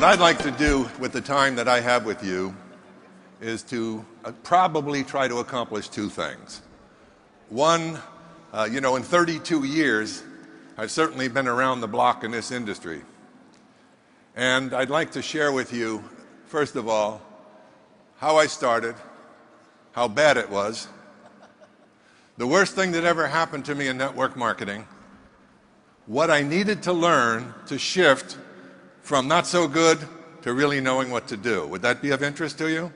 What I'd like to do with the time that I have with you is to probably try to accomplish two things. One, in 32 years, I've certainly been around the block in this industry. And I'd like to share with you, first of all, how I started, how bad it was, the worst thing that ever happened to me in network marketing, what I needed to learn to shift from not so good to really knowing what to do. Would that be of interest to you?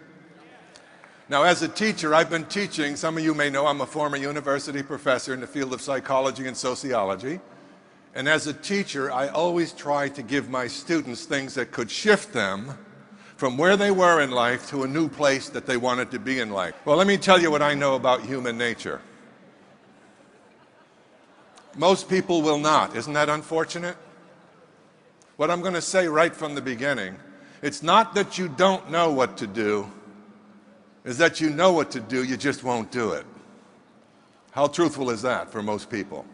Now, as a teacher, I've been teaching. Some of you may know I'm a former university professor in the field of psychology and sociology. And as a teacher, I always try to give my students things that could shift them from where they were in life to a new place that they wanted to be in life. Well, let me tell you what I know about human nature. Most people will not. Isn't that unfortunate? What I'm going to say right from the beginning, it's not that you don't know what to do, it's that you know what to do, you just won't do it. How truthful is that for most people?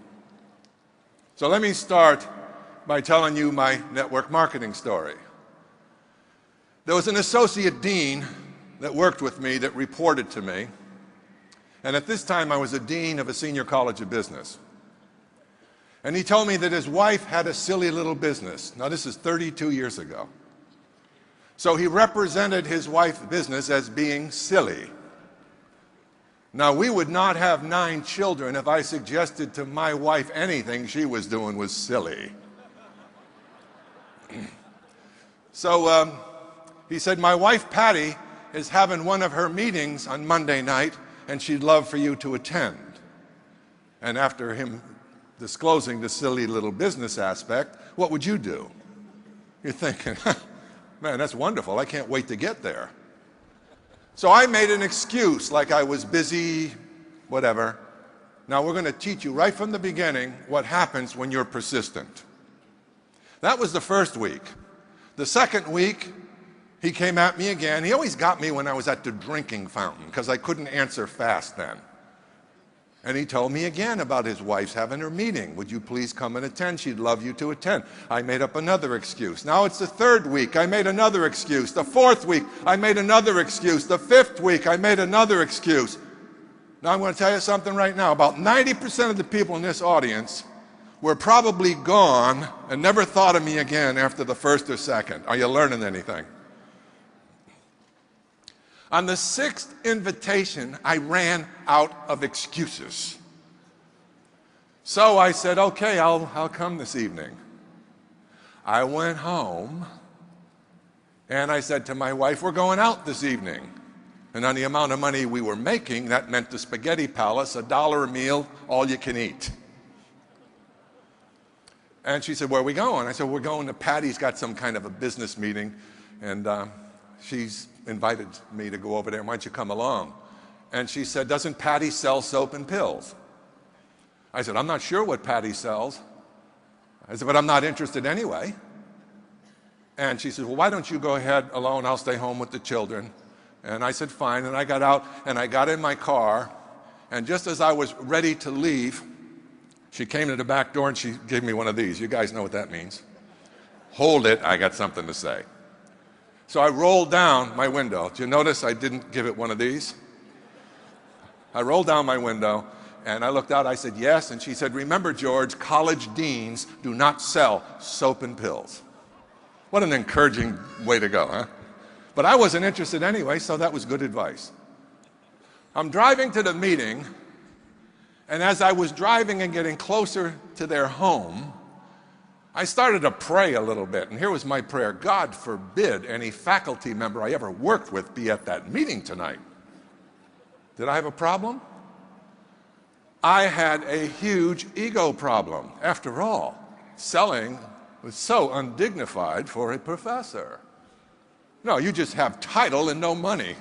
So let me start by telling you my network marketing story. There was an associate dean that worked with me that reported to me, and at this time I was a dean of a senior college of business. And he told me that his wife had a silly little business. Now, this is 32 years ago. So he represented his wife's business as being silly. Now, we would not have 9 children if I suggested to my wife anything she was doing was silly. So he said, my wife Patty is having one of her meetings on Monday night, and she'd love for you to attend. And after him disclosing the silly little business aspect, what would you do? You're thinking, man, that's wonderful. I can't wait to get there. So I made an excuse like I was busy, whatever. Now we're going to teach you right from the beginning what happens when you're persistent. That was the first week. The second week, he came at me again. He always got me when I was at the drinking fountain because I couldn't answer fast then. And he told me again about his wife's having her meeting. Would you please come and attend? She'd love you to attend. I made up another excuse. Now it's the third week. I made another excuse. The fourth week, I made another excuse. The fifth week, I made another excuse. Now I'm going to tell you something right now. About 90% of the people in this audience were probably gone and never thought of me again after the first or second. Are you learning anything? On the 6th invitation, I ran out of excuses. So I said, okay, I'll come this evening. I went home, and I said to my wife, we're going out this evening. And on the amount of money we were making, that meant the Spaghetti Palace, $1 a meal, all you can eat. And she said, where are we going? I said, we're going to Patty's got some kind of a business meeting, and she's invited me to go over there. Why don't you come along? And she said, doesn't Patty sell soap and pills? I said, I'm not sure what Patty sells. I said, but I'm not interested anyway. And she said, well, why don't you go ahead alone? I'll stay home with the children. And I said, fine. And I got out and I got in my car. And just as I was ready to leave, she came to the back door and she gave me one of these. You guys know what that means. Hold it, I got something to say. So I rolled down my window. Did you notice I didn't give it one of these? I rolled down my window, and I looked out. I said, yes. And she said, remember, George, college deans do not sell soap and pills. What an encouraging way to go, huh? But I wasn't interested anyway, so that was good advice. I'm driving to the meeting, and as I was driving and getting closer to their home, I started to pray a little bit, and here was my prayer. God forbid any faculty member I ever worked with be at that meeting tonight. Did I have a problem? I had a huge ego problem. After all, selling was so undignified for a professor. No, you just have title and no money.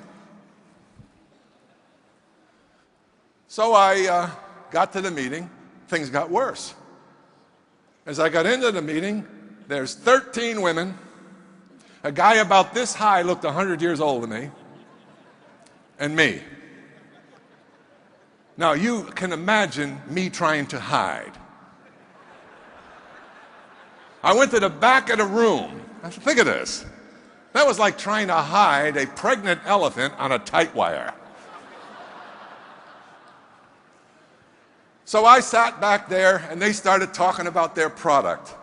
So I got to the meeting. Things got worse. As I got into the meeting, there's 13 women. A guy about this high looked 100 years older than me, and me. Now, you can imagine me trying to hide. I went to the back of the room. Think of this. That was like trying to hide a pregnant elephant on a tight wire. So I sat back there, and they started talking about their product.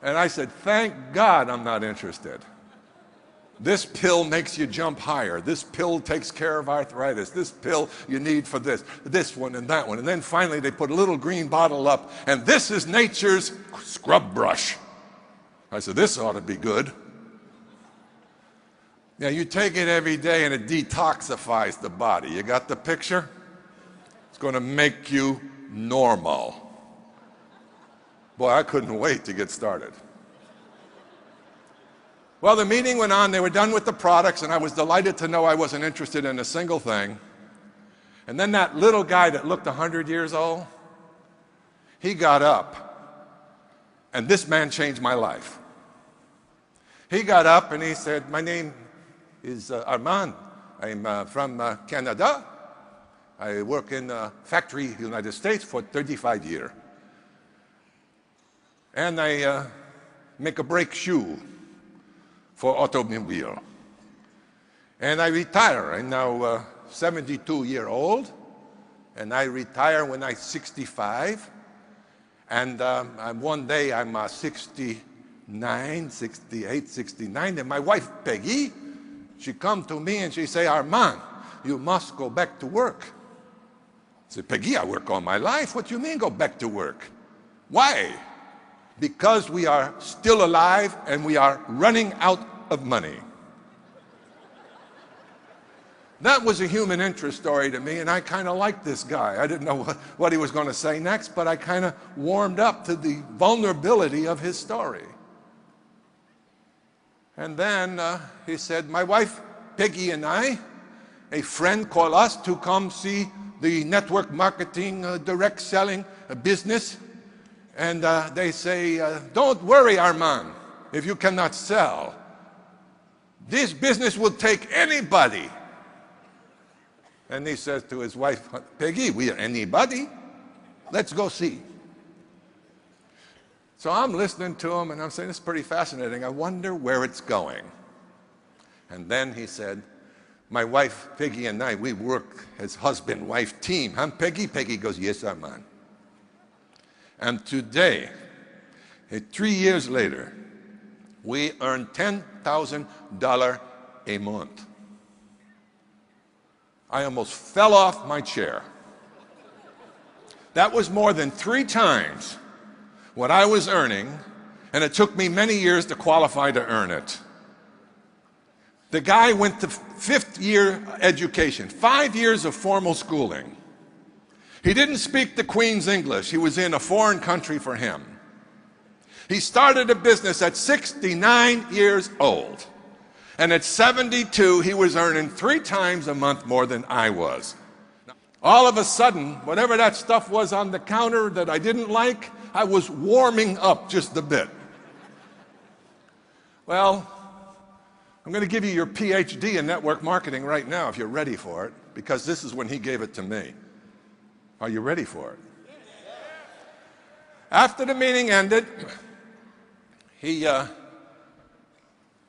And I said, thank God I'm not interested. This pill makes you jump higher. This pill takes care of arthritis. This pill you need for this one and that one. And then finally they put a little green bottle up, and this is nature's scrub brush. I said, this ought to be good. Yeah, you take it every day and it detoxifies the body. You got the picture? It's going to make you normal. Boy, I couldn't wait to get started. Well, the meeting went on. They were done with the products, and I was delighted to know I wasn't interested in a single thing. And then that little guy that looked 100 years old, he got up, and this man changed my life. He got up and he said, my name is Armand. I'm from Canada. I work in a factory in the United States for 35 years. And I make a brake shoe for automobile. And I retire. I'm now 72-year-old, and I retire when I'm 65. And one day I'm 69, 68, 69, and my wife, Peggy, she come to me and she say, Armand, you must go back to work. I said, Peggy, I work all my life. What do you mean go back to work? Why? Because we are still alive and we are running out of money. That was a human interest story to me, and I kind of liked this guy. I didn't know what he was going to say next, but I kind of warmed up to the vulnerability of his story. And then he said, my wife, Peggy, and I, a friend called us to come see the network marketing, direct selling business. And they say, don't worry, Armand, if you cannot sell. This business will take anybody. And he says to his wife, Peggy, we are anybody. Let's go see. So I'm listening to him, and I'm saying, this is pretty fascinating. I wonder where it's going. And then he said, my wife, Peggy, and I, we work as husband-wife team. Huh, Peggy? Peggy goes, yes, Armand. And today, 3 years later, we earn $10,000 a month. I almost fell off my chair. That was more than 3 times what I was earning, and it took me many years to qualify to earn it. The guy went to 5th year education, 5 years of formal schooling. He didn't speak the Queen's English. He was in a foreign country for him. He started a business at 69 years old. And at 72, he was earning 3 times a month more than I was. All of a sudden, whatever that stuff was on the counter that I didn't like, I was warming up just a bit. Well, I'm going to give you your PhD in network marketing right now if you're ready for it, because this is when he gave it to me. Are you ready for it? After the meeting ended, he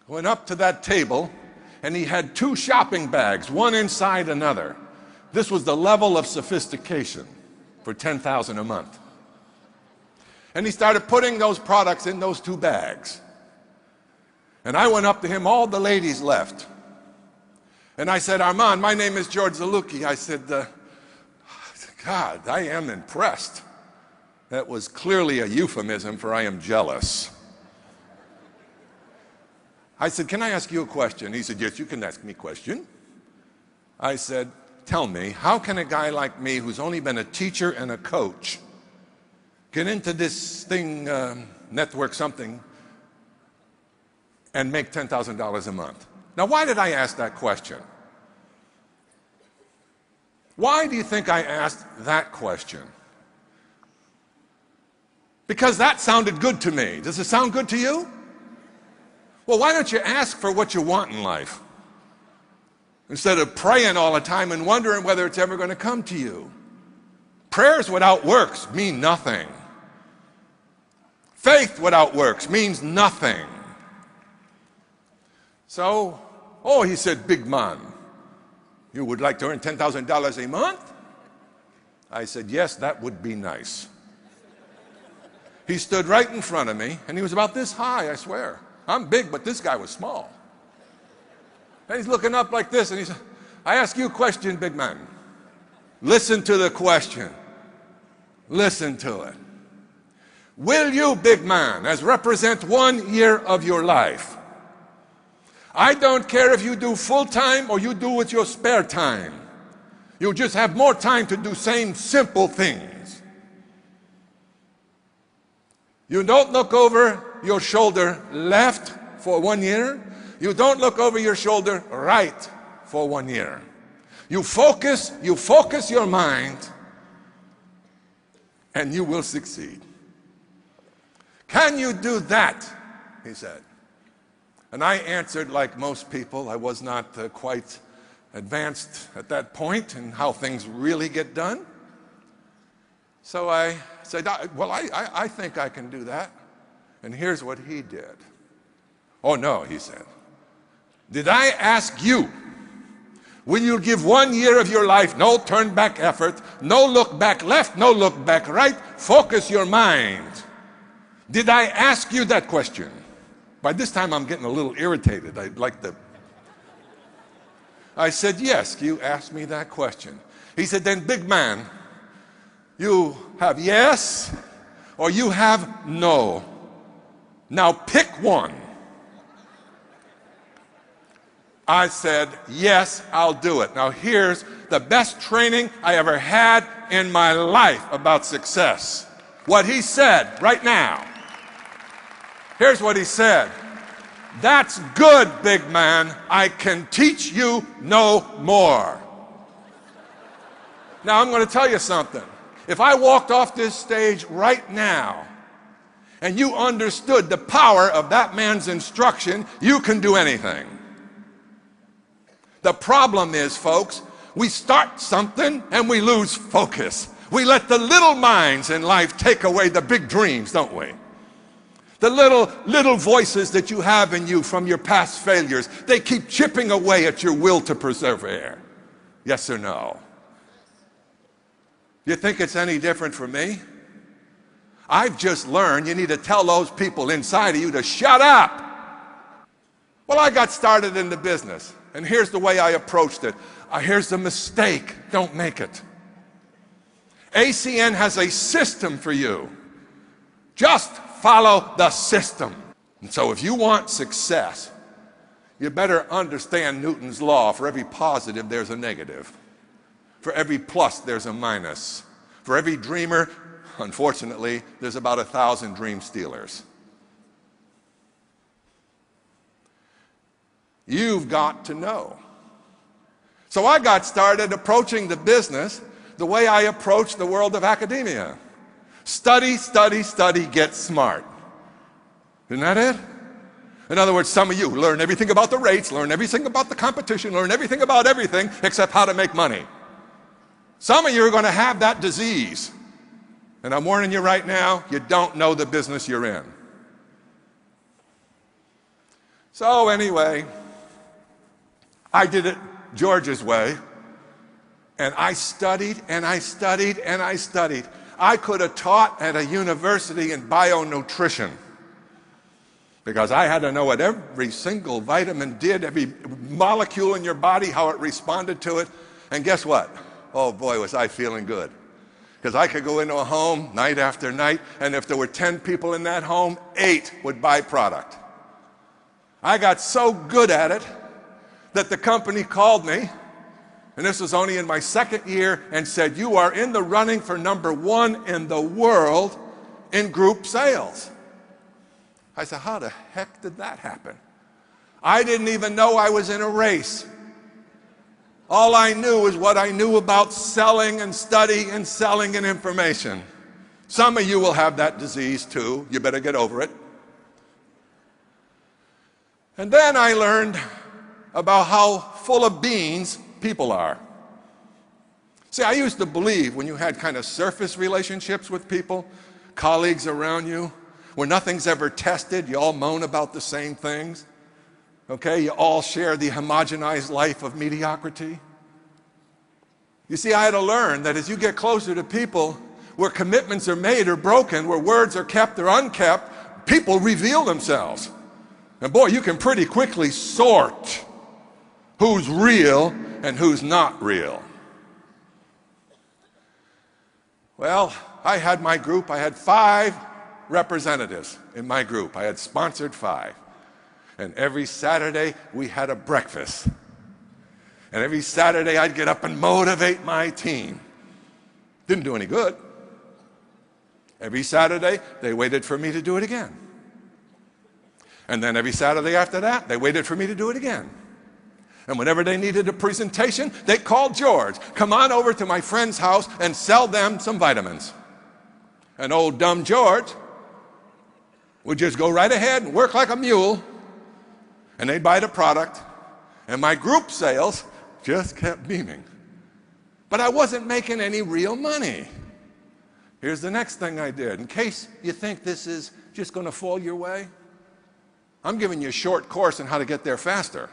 went up to that table, and he had 2 shopping bags, one inside another. This was the level of sophistication for $10,000 a month. And he started putting those products in those 2 bags. And I went up to him, all the ladies left. And I said, Armand, my name is George Zalucki. I said, God, I am impressed. That was clearly a euphemism for I am jealous. I said, can I ask you a question? He said, yes, you can ask me a question. I said, tell me, how can a guy like me who's only been a teacher and a coach get into this thing, network something, and make $10,000 a month? Now, why did I ask that question? Why do you think I asked that question? Because that sounded good to me. Does it sound good to you? Well, why don't you ask for what you want in life instead of praying all the time and wondering whether it's ever going to come to you? Prayers without works mean nothing. Faith without works means nothing. So, oh, he said, big man, you would like to earn $10,000 a month? I said, yes, that would be nice. He stood right in front of me, and he was about this high, I swear. I'm big, but this guy was small. And he's looking up like this, and he said, I ask you a question, big man. Listen to the question. Listen to it. Will you, big man, as represent 1 year of your life? I don't care if you do full time or you do with your spare time. You just have more time to do same simple things. You don't look over your shoulder left for 1 year. You don't look over your shoulder right for 1 year. You focus your mind, and you will succeed. Can you do that? He said. And I answered like most people. I was not quite advanced at that point in how things really get done. So I said, well, I think I can do that. And here's what he did. Oh, no, he said. Did I ask you, will you give 1 year of your life, no turn back effort, no look back left, no look back right, focus your mind? Did I ask you that question? By this time I'm getting a little irritated. I said, yes, you asked me that question. He said, then big man, you have yes or you have no. Now pick one. I said, yes, I'll do it. Now here's the best training I ever had in my life about success. What he said right now. Here's what he said. That's good, big man. I can teach you no more. Now I'm going to tell you something. If I walked off this stage right now and you understood the power of that man's instruction, you can do anything. The problem is, folks, we start something and we lose focus. We let the little minds in life take away the big dreams, don't we? The little voices that you have in you from your past failures, they keep chipping away at your will to persevere. Yes or no? You think it's any different for me? I've just learned you need to tell those people inside of you to shut up. Well, I got started in the business, and here's the way I approached it. Here's the mistake. Don't make it. ACN has a system for you. Just follow the system. And so if you want success, you better understand Newton's law. For every positive, there's a negative. For every plus, there's a minus. For every dreamer, unfortunately, there's about 1,000 dream stealers. You've got to know. So I got started approaching the business the way I approach the world of academia. Study, study, study, get smart. Isn't that it? In other words, some of you learn everything about the rates, learn everything about the competition, learn everything about everything except how to make money. Some of you are going to have that disease. And I'm warning you right now, you don't know the business you're in. So anyway, I did it George's way. And I studied and I studied and I studied. I could have taught at a university in bionutrition because I had to know what every single vitamin did, every molecule in your body, how it responded to it. And guess what? Oh boy, was I feeling good. Because I could go into a home night after night, and if there were 10 people in that home, 8 would buy product. I got so good at it that the company called me, and this was only in my second year, and said, you are in the running for #1 in the world in group sales. I said, how the heck did that happen? I didn't even know I was in a race. All I knew was what I knew about selling and studying and selling and information. Some of you will have that disease too. You better get over it. And then I learned about how full of beans people are. See, I used to believe when you had kind of surface relationships with people, colleagues around you, where nothing's ever tested, you all moan about the same things. Okay, you all share the homogenized life of mediocrity. You see, I had to learn that as you get closer to people where commitments are made or broken, where words are kept or unkept, people reveal themselves. And boy, you can pretty quickly sort who's real and who's not real. Well, I had my group. I had 5 representatives in my group. I had sponsored 5. And every Saturday, we had a breakfast. And every Saturday, I'd get up and motivate my team. Didn't do any good. Every Saturday, they waited for me to do it again. And then every Saturday after that, they waited for me to do it again. And whenever they needed a presentation, they called George. Come on over to my friend's house and sell them some vitamins. And old dumb George would just go right ahead and work like a mule. And they'd buy the product. And my group sales just kept beaming. But I wasn't making any real money. Here's the next thing I did. In case you think this is just going to fall your way, I'm giving you a short course on how to get there faster.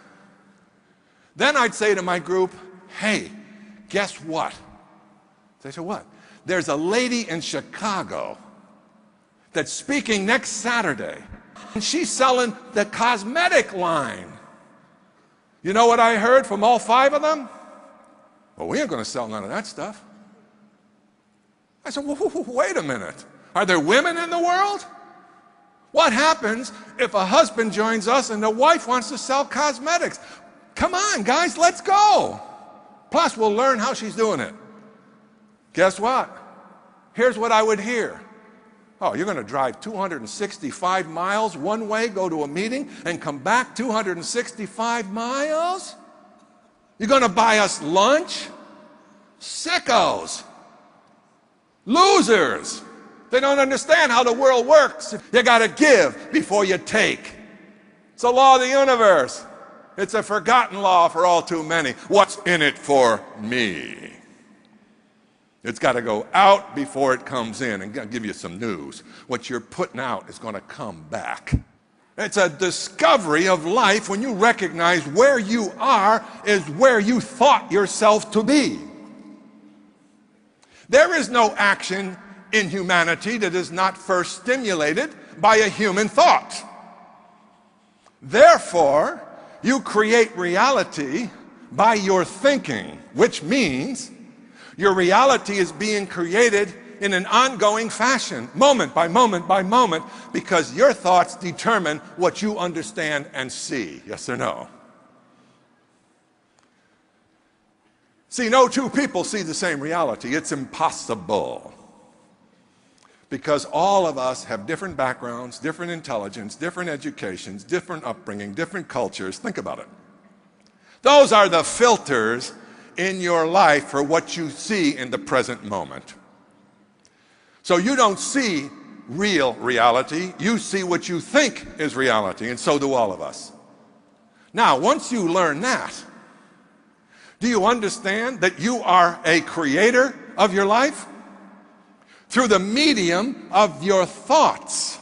Then I'd say to my group, hey, guess what? They said, what? There's a lady in Chicago that's speaking next Saturday, and she's selling the cosmetic line. You know what I heard from all 5 of them? Well, we ain't going to sell none of that stuff. I said, well, wait a minute. Are there women in the world? What happens if a husband joins us and the wife wants to sell cosmetics? Come on, guys, let's go. Plus, we'll learn how she's doing it. Guess what? Here's what I would hear. Oh, you're going to drive 265 miles one way, go to a meeting, and come back 265 miles? You're going to buy us lunch? Sickos. Losers. They don't understand how the world works. You got to give before you take. It's a law of the universe. It's a forgotten law for all too many. What's in it for me? It's got to go out before it comes in. And I'll give you some news. What you're putting out is going to come back. It's a discovery of life when you recognize where you are is where you thought yourself to be. There is no action in humanity that is not first stimulated by a human thought. Therefore, you create reality by your thinking, which means your reality is being created in an ongoing fashion, moment by moment by moment, because your thoughts determine what you understand and see. Yes or no? See, no 2 people see the same reality. It's impossible. Because all of us have different backgrounds, different intelligence, different educations, different upbringing, different cultures. Think about it. Those are the filters in your life for what you see in the present moment. So you don't see real reality. You see what you think is reality, and so do all of us. Now, once you learn that, do you understand that you are a creator of your life? Through the medium of your thoughts.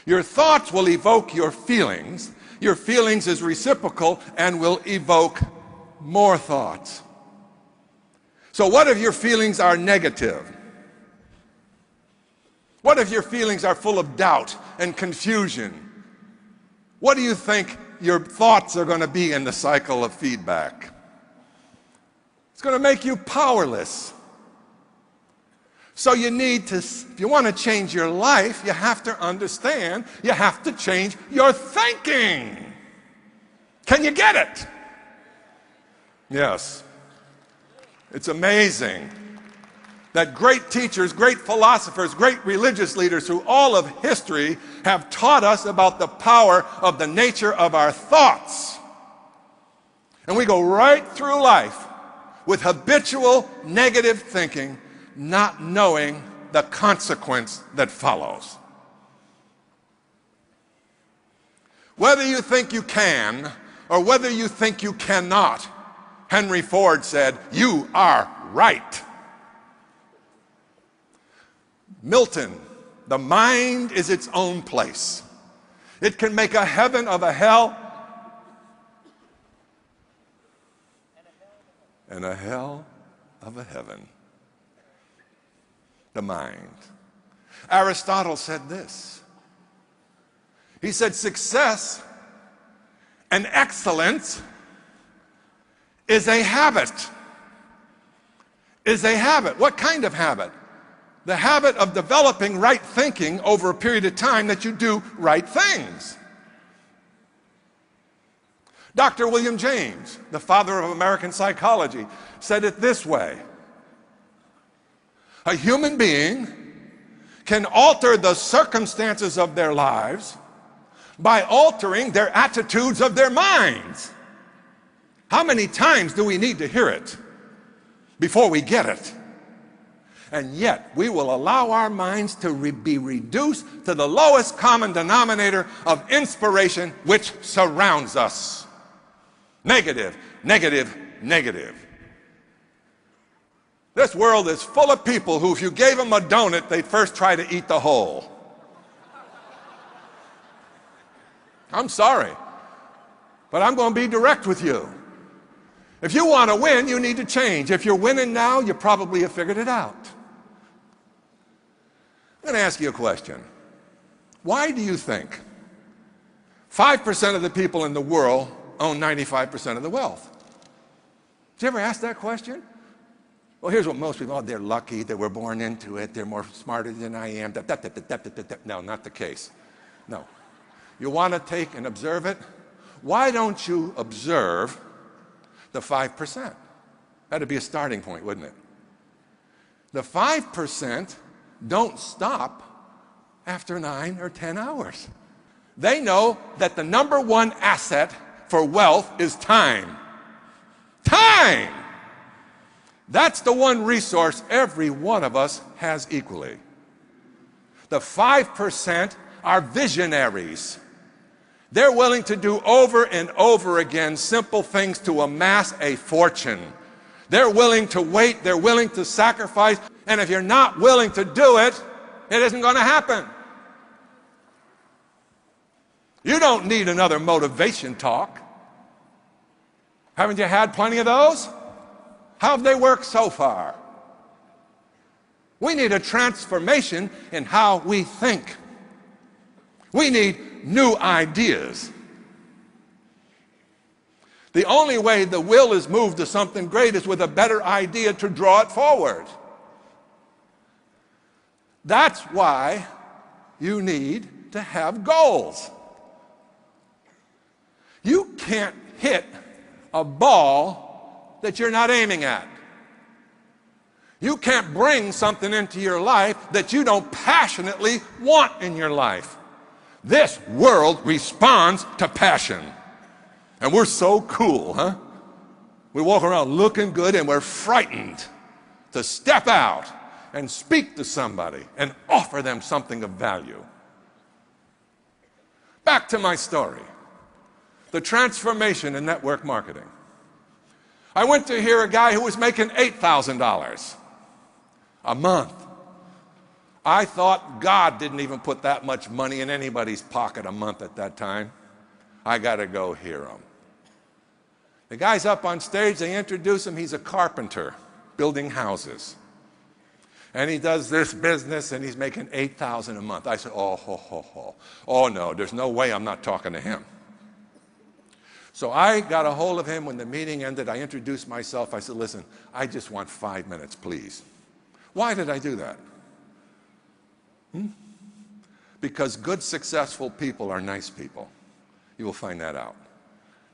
Your thoughts will evoke your feelings. Your feelings is reciprocal and will evoke more thoughts. So what if your feelings are negative? What if your feelings are full of doubt and confusion? What do you think your thoughts are going to be in the cycle of feedback? It's going to make you powerless. So you need to, if you want to change your life, you have to understand, you have to change your thinking. Can you get it? Yes. It's amazing that great teachers, great philosophers, great religious leaders through all of history have taught us about the power of the nature of our thoughts. And we go right through life with habitual negative thinking, not knowing the consequence that follows. Whether you think you can or whether you think you cannot, Henry Ford said, you are right. Milton, the mind is its own place. It can make a heaven of a hell and a hell of a heaven. The mind. Aristotle said this. He said, success and excellence is a habit. Is a habit. What kind of habit? The habit of developing right thinking over a period of time that you do right things. Dr. William James, the father of American psychology, said it this way. A human being can alter the circumstances of their lives by altering their attitudes of their minds. How many times do we need to hear it before we get it? And yet we will allow our minds to be reduced to the lowest common denominator of inspiration which surrounds us. Negative, negative, negative. This world is full of people who, if you gave them a donut, they'd first try to eat the whole. I'm sorry, but I'm going to be direct with you. If you want to win, you need to change. If you're winning now, you probably have figured it out. I'm going to ask you a question. Why do you think 5% of the people in the world own 95% of the wealth? Did you ever ask that question? Well, here's what most people, they're lucky, they were born into it, they're more smarter than I am. No, not the case. No. You want to take and observe it? Why don't you observe the 5%? That'd be a starting point, wouldn't it? The 5% don't stop after 9 or 10 hours. They know that the number one asset for wealth is time. Time! That's the one resource every one of us has equally. The 5% are visionaries. They're willing to do over and over again simple things to amass a fortune. They're willing to wait, they're willing to sacrifice, and if you're not willing to do it, it isn't going to happen. You don't need another motivation talk. Haven't you had plenty of those? How have they worked so far? We need a transformation in how we think. We need new ideas. The only way the will is moved to something great is with a better idea to draw it forward. That's why you need to have goals. You can't hit a ball that you're not aiming at. You can't bring something into your life that you don't passionately want in your life. This world responds to passion. And we're so cool, huh? We walk around looking good and we're frightened to step out and speak to somebody and offer them something of value. Back to my story. The transformation in network marketing. I went to hear a guy who was making $8,000 a month. I thought God didn't even put that much money in anybody's pocket a month at that time. I got to go hear him. The guy's up on stage, they introduce him, he's a carpenter building houses. And he does this business and he's making $8,000 a month. I said, oh no, there's no way I'm not talking to him. So I got a hold of him when the meeting ended. I introduced myself. I said, listen, I just want 5 minutes, please. Why did I do that? Because good, successful people are nice people. You will find that out.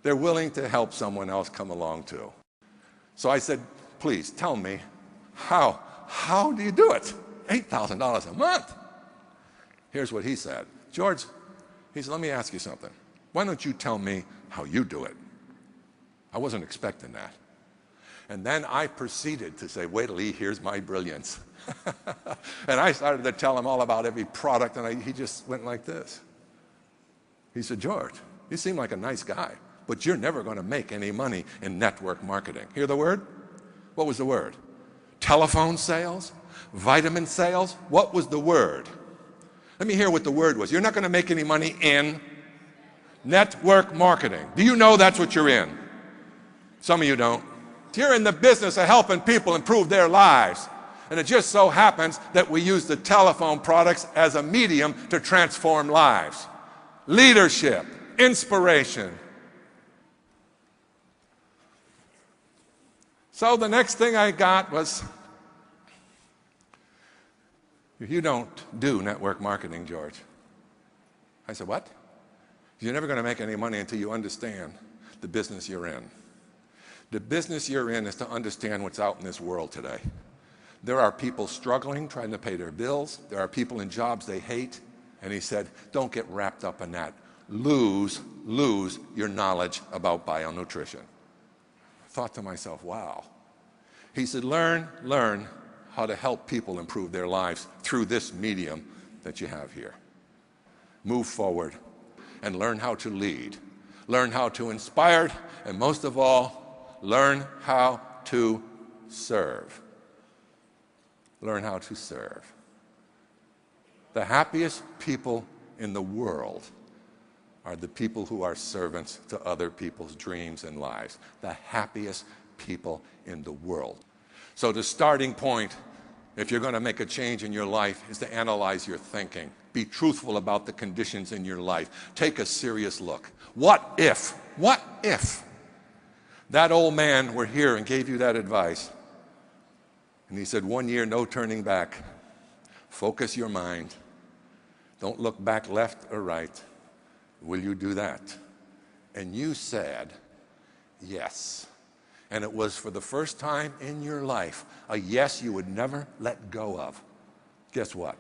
They're willing to help someone else come along too. So I said, please tell me, how do you do it? $8,000 a month. Here's what he said. George, he said, let me ask you something. Why don't you tell me how you do it? I wasn't expecting that. And then I proceeded to say, wait till he hears my brilliance. And I started to tell him all about every product, and he just went like this. He said, George, you seem like a nice guy, but you're never going to make any money in network marketing. Hear the word? What was the word? Telephone sales? Vitamin sales? What was the word? Let me hear what the word was. You're not going to make any money in network marketing. Do you know that's what you're in? Some of you don't. You're in the business of helping people improve their lives. And it just so happens that we use the telephone products as a medium to transform lives. Leadership, inspiration. So the next thing I got was, you don't do network marketing, George. I said, what? You're never going to make any money until you understand the business you're in. The business you're in is to understand what's out in this world today. There are people struggling, trying to pay their bills. There are people in jobs they hate. And he said, don't get wrapped up in that. Lose your knowledge about bionutrition. I thought to myself, wow. He said, learn how to help people improve their lives through this medium that you have here. Move forward and learn how to lead. Learn how to inspire, and most of all, learn how to serve. Learn how to serve. The happiest people in the world are the people who are servants to other people's dreams and lives. The happiest people in the world. So the starting point, if you're going to make a change in your life, is to analyze your thinking. Be truthful about the conditions in your life. Take a serious look. What if that old man were here and gave you that advice? And he said, 1 year, no turning back. Focus your mind. Don't look back left or right. Will you do that? And you said, yes. And it was for the first time in your life, a yes you would never let go of. Guess what?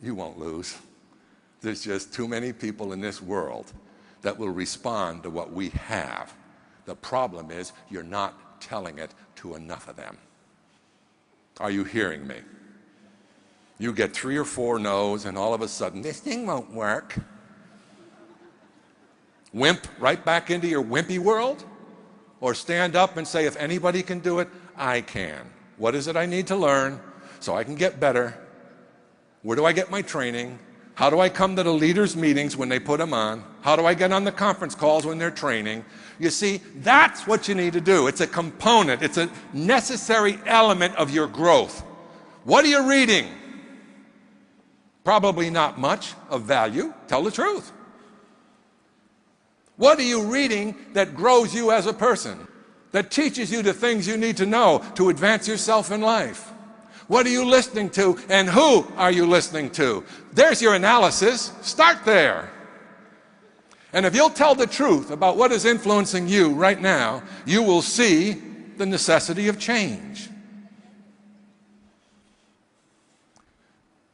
You won't lose. There's just too many people in this world that will respond to what we have. The problem is you're not telling it to enough of them. Are you hearing me? You get 3 or 4 no's and all of a sudden, this thing won't work. Wimp right back into your wimpy world? Or stand up and say, if anybody can do it, I can. What is it I need to learn so I can get better? Where do I get my training? How do I come to the leaders' meetings when they put them on? How do I get on the conference calls when they're training? You see, that's what you need to do. It's a component. It's a necessary element of your growth. What are you reading? Probably not much of value. Tell the truth. What are you reading that grows you as a person? That teaches you the things you need to know to advance yourself in life? What are you listening to, and who are you listening to? There's your analysis. Start there. And if you'll tell the truth about what is influencing you right now, you will see the necessity of change.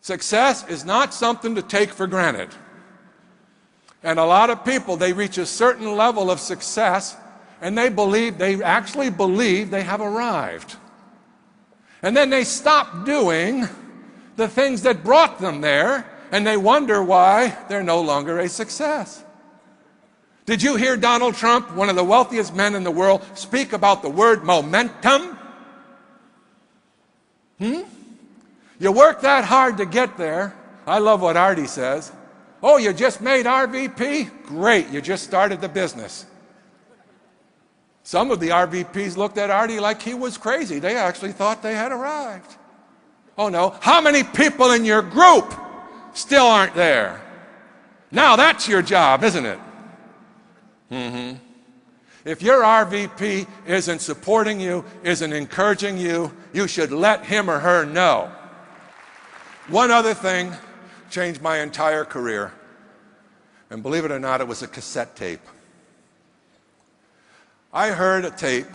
Success is not something to take for granted. And a lot of people, they reach a certain level of success and they actually believe they have arrived. And then they stop doing the things that brought them there, and they wonder why they're no longer a success. Did you hear Donald Trump, one of the wealthiest men in the world, speak about the word momentum? You work that hard to get there. I love what Artie says. Oh, you just made RVP? Great, you just started the business. Some of the RVPs looked at Artie like he was crazy. They actually thought they had arrived. Oh no, how many people in your group still aren't there? Now that's your job, isn't it? If your RVP isn't supporting you, isn't encouraging you, you should let him or her know. One other thing changed my entire career. And believe it or not, it was a cassette tape. I heard a tape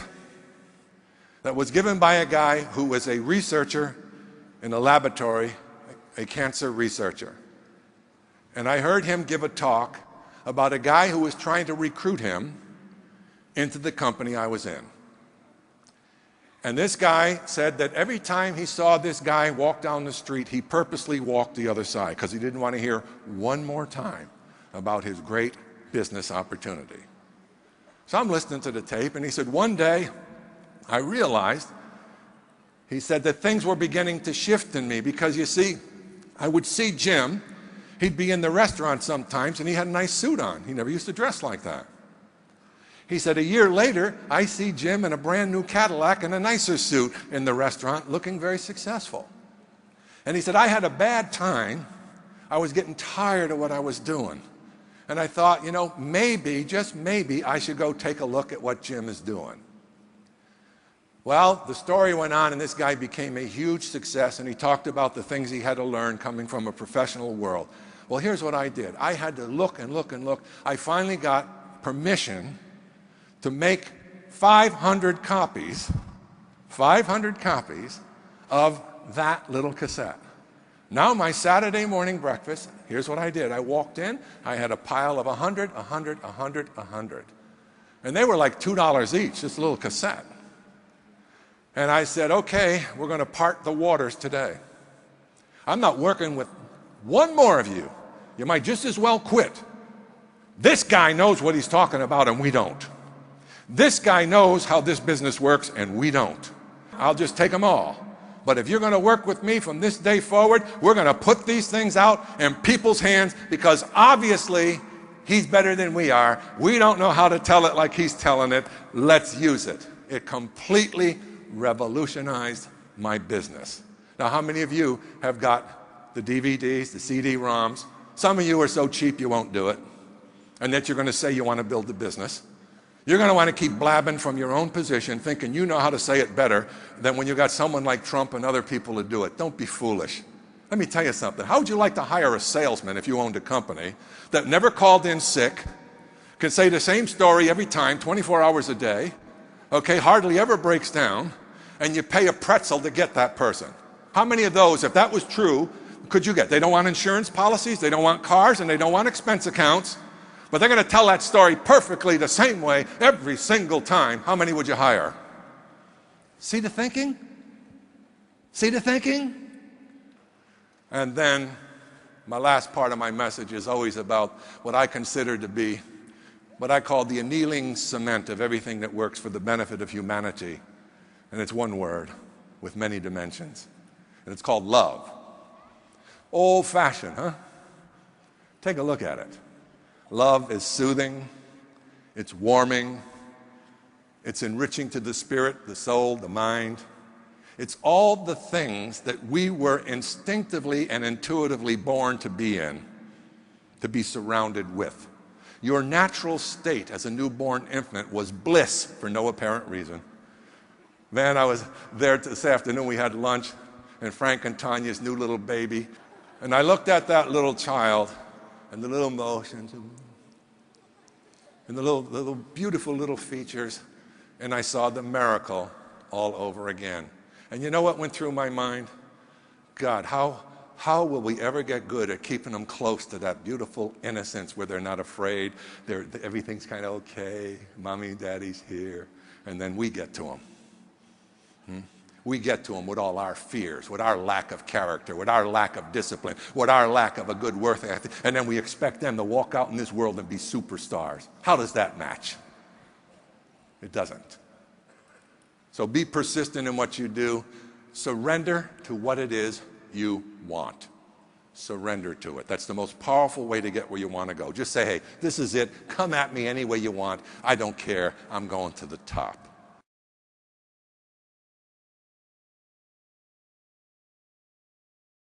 that was given by a guy who was a researcher in a laboratory, a cancer researcher. And I heard him give a talk about a guy who was trying to recruit him into the company I was in. And this guy said that every time he saw this guy walk down the street, he purposely walked the other side because he didn't want to hear one more time about his great business opportunity. So I'm listening to the tape, and he said, one day I realized, he said, that things were beginning to shift in me because, you see, I would see Jim. He'd be in the restaurant sometimes, and he had a nice suit on. He never used to dress like that. He said, a year later, I see Jim in a brand new Cadillac and a nicer suit in the restaurant, looking very successful. And he said, I had a bad time. I was getting tired of what I was doing. And I thought, you know, maybe, just maybe, I should go take a look at what Jim is doing. Well, the story went on, and this guy became a huge success, and he talked about the things he had to learn coming from a professional world. Well, here's what I did. I had to look and look and look. I finally got permission to make 500 copies of that little cassette. Now my Saturday morning breakfast, here's what I did. I walked in, I had a pile of 100. And they were like $2 each, this little cassette. And I said, okay, we're going to part the waters today. I'm not working with one more of you. You might just as well quit. This guy knows what he's talking about and we don't. This guy knows how this business works and we don't. I'll just take them all. But if you're going to work with me from this day forward, we're going to put these things out in people's hands because obviously he's better than we are. We don't know how to tell it like he's telling it. Let's use it. It completely revolutionized my business. Now, how many of you have got the DVDs, the CD-ROMs? Some of you are so cheap you won't do it. And that you're going to say you want to build the business. You're going to want to keep blabbing from your own position, thinking you know how to say it better than when you got someone like Trump and other people to do it. Don't be foolish. Let me tell you something. How would you like to hire a salesman if you owned a company that never called in sick, can say the same story every time, 24 hours a day, okay, hardly ever breaks down, and you pay a pretzel to get that person? How many of those, if that was true, could you get? They don't want insurance policies, they don't want cars, and they don't want expense accounts. But they're going to tell that story perfectly the same way every single time. How many would you hire? See the thinking? See the thinking? And then my last part of my message is always about what I consider to be what I call the annealing cement of everything that works for the benefit of humanity. And it's one word with many dimensions. And it's called love. Old-fashioned, huh? Take a look at it. Love is soothing, it's warming, it's enriching to the spirit, the soul, the mind. It's all the things that we were instinctively and intuitively born to be in, to be surrounded with. Your natural state as a newborn infant was bliss for no apparent reason. Man, I was there this afternoon, we had lunch, and Frank and Tanya's new little baby, and I looked at that little child, and the little motions, and the little beautiful little features, and I saw the miracle all over again. And you know what went through my mind? God, how will we ever get good at keeping them close to that beautiful innocence where they're not afraid, everything's kind of okay, mommy and daddy's here, and then we get to them. We get to them with all our fears, with our lack of character, with our lack of discipline, with our lack of a good work ethic, and then we expect them to walk out in this world and be superstars. How does that match? It doesn't. So be persistent in what you do. Surrender to what it is you want. Surrender to it. That's the most powerful way to get where you want to go. Just say, hey, this is it. Come at me any way you want. I don't care. I'm going to the top.